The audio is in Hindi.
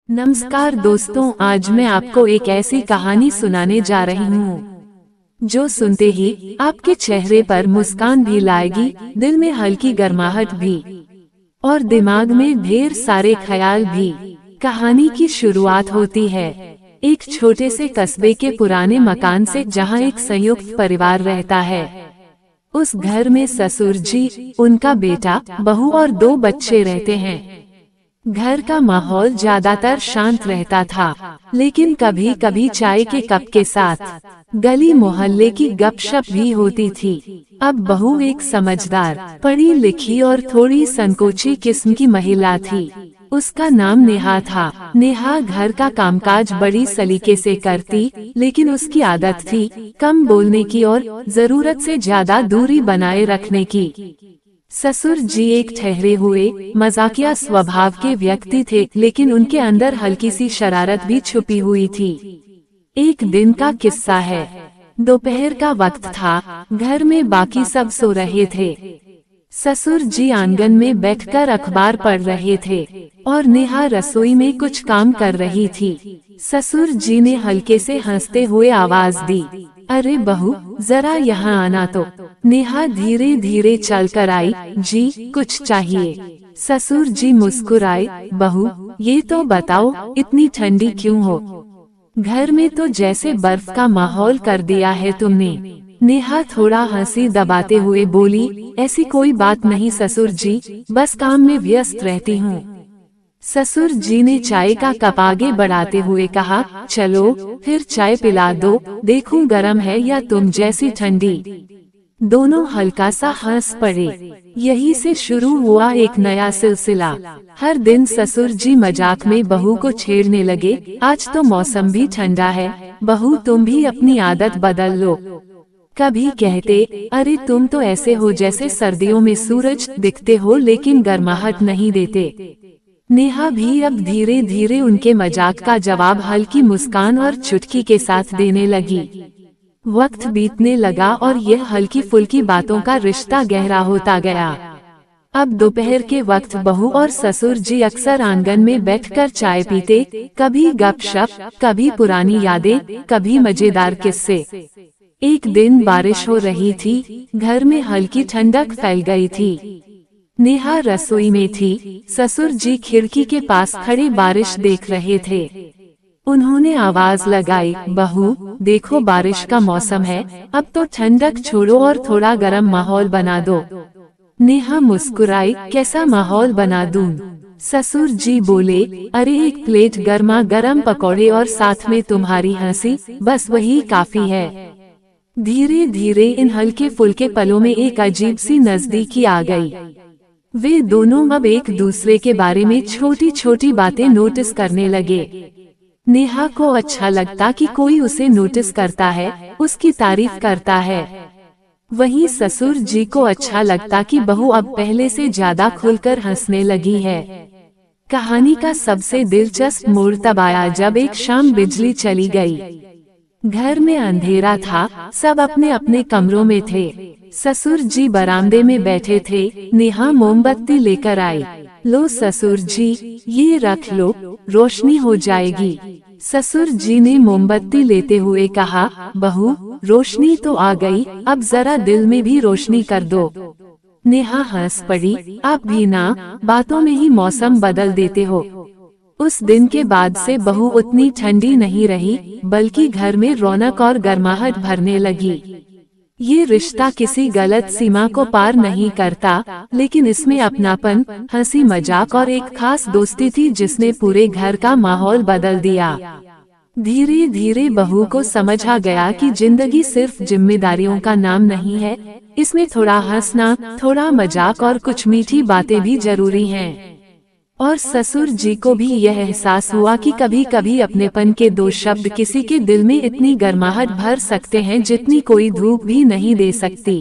नमस्कार दोस्तों, आज मैं आपको एक ऐसी कहानी सुनाने जा रही हूँ जो सुनते ही आपके चेहरे पर मुस्कान भी लाएगी, दिल में हल्की गर्माहट भी और दिमाग में ढेर सारे ख्याल भी। कहानी की शुरुआत होती है एक छोटे से कस्बे के पुराने मकान से, जहाँ एक संयुक्त परिवार रहता है। उस घर में ससुर जी, उनका बेटा, बहू और 2 बच्चे रहते हैं। घर का माहौल ज्यादातर शांत रहता था, लेकिन कभी कभी चाय के कप के साथ गली मोहल्ले की गपशप भी होती थी। अब बहू एक समझदार, पढ़ी लिखी और थोड़ी संकोची किस्म की महिला थी। उसका नाम नेहा था। नेहा घर का कामकाज बड़ी सलीके से करती, लेकिन उसकी आदत थी कम बोलने की और जरूरत से ज्यादा दूरी बनाए रखने की। ससुर जी एक ठहरे हुए, मजाकिया स्वभाव के व्यक्ति थे, लेकिन उनके अंदर हल्की सी शरारत भी छुपी हुई थी। एक दिन का किस्सा है। दोपहर का वक्त था, घर में बाकी सब सो रहे थे। ससुर जी आंगन में बैठकर अखबार पढ़ रहे थे और नेहा रसोई में कुछ काम कर रही थी। ससुर जी ने हल्के से हंसते हुए आवाज दी, अरे बहू, जरा यहाँ आना तो। नेहा धीरे धीरे चलकर आई। जी, कुछ चाहिए? ससुर जी मुस्कुराए, बहू, ये तो बताओ, इतनी ठंडी क्यों हो? घर में तो जैसे बर्फ का माहौल कर दिया है तुमने। नेहा थोड़ा हंसी दबाते हुए बोली, ऐसी कोई बात नहीं ससुर जी, बस काम में व्यस्त रहती हूँ। ससुर जी ने चाय का कप आगे बढ़ाते हुए कहा, चलो फिर चाय पिला दो, देखूं गरम है या तुम जैसी ठंडी। दोनों हल्का सा हंस पड़े। यही से शुरू हुआ एक नया सिलसिला। हर दिन ससुर जी मजाक में बहू को छेड़ने लगे, आज तो मौसम भी ठंडा है, बहू तुम भी अपनी आदत बदल लो। कभी कहते, अरे तुम तो ऐसे हो जैसे सर्दियों में सूरज दिखते हो लेकिन गर्माहट नहीं देते। नेहा भी अब धीरे धीरे उनके मजाक का जवाब हल्की मुस्कान और चुटकी के साथ देने लगी। वक्त बीतने लगा और यह हल्की फुल्की बातों का रिश्ता गहरा होता गया। अब दोपहर के वक्त बहू और ससुर जी अक्सर आंगन में बैठकर चाय पीते, कभी गपशप, कभी पुरानी यादें, कभी मजेदार किस्से। एक दिन बारिश हो रही थी, घर में हल्की ठंडक फैल गई थी। नेहा रसोई में थी, ससुर जी खिड़की के पास खड़े बारिश देख रहे थे। उन्होंने आवाज लगाई, बहू, देखो बारिश का मौसम है, अब तो ठंडक छोड़ो और थोड़ा गर्म माहौल बना दो। नेहा मुस्कुराई, कैसा माहौल बना दूं? ससुर जी बोले, अरे एक प्लेट गर्मा गर्म पकौड़े और साथ में तुम्हारी हंसी, बस वही काफी है। धीरे धीरे इन हल्के फुल्के पलों में एक अजीब सी नजदीकी आ गई। वे दोनों अब एक दूसरे के बारे में छोटी छोटी बातें नोटिस करने लगे। नेहा को अच्छा लगता कि कोई उसे नोटिस करता है, उसकी तारीफ करता है। वहीं ससुर जी को अच्छा लगता कि बहू अब पहले से ज्यादा खुलकर हंसने लगी है। कहानी का सबसे दिलचस्प मोड़ तब आया जब एक शाम बिजली चली गई। घर में अंधेरा था, सब अपने अपने कमरों में थे। ससुर जी बरामदे में बैठे थे। नेहा मोमबत्ती लेकर आई। लो ससुर जी, ये रख लो, रोशनी हो जाएगी। ससुर जी ने मोमबत्ती लेते हुए कहा, बहू, रोशनी तो आ गई, अब जरा दिल में भी रोशनी कर दो। नेहा हंस पड़ी, आप भी ना, बातों में ही मौसम बदल देते हो। उस दिन के बाद से बहू उतनी ठंडी नहीं रही, बल्कि घर में रौनक और गर्माहट भरने लगी। ये रिश्ता किसी गलत सीमा को पार नहीं करता, लेकिन इसमें अपनापन, हंसी मजाक और एक खास दोस्ती थी जिसने पूरे घर का माहौल बदल दिया। धीरे धीरे बहू को समझ आ गया कि जिंदगी सिर्फ जिम्मेदारियों का नाम नहीं है, इसमें थोड़ा हंसना, थोड़ा मजाक और कुछ मीठी बातें भी जरूरी हैं। और ससुर जी को भी यह एहसास हुआ कि कभी कभी अपनेपन के 2 शब्द किसी के दिल में इतनी गर्माहट भर सकते हैं जितनी कोई धूप भी नहीं दे सकती।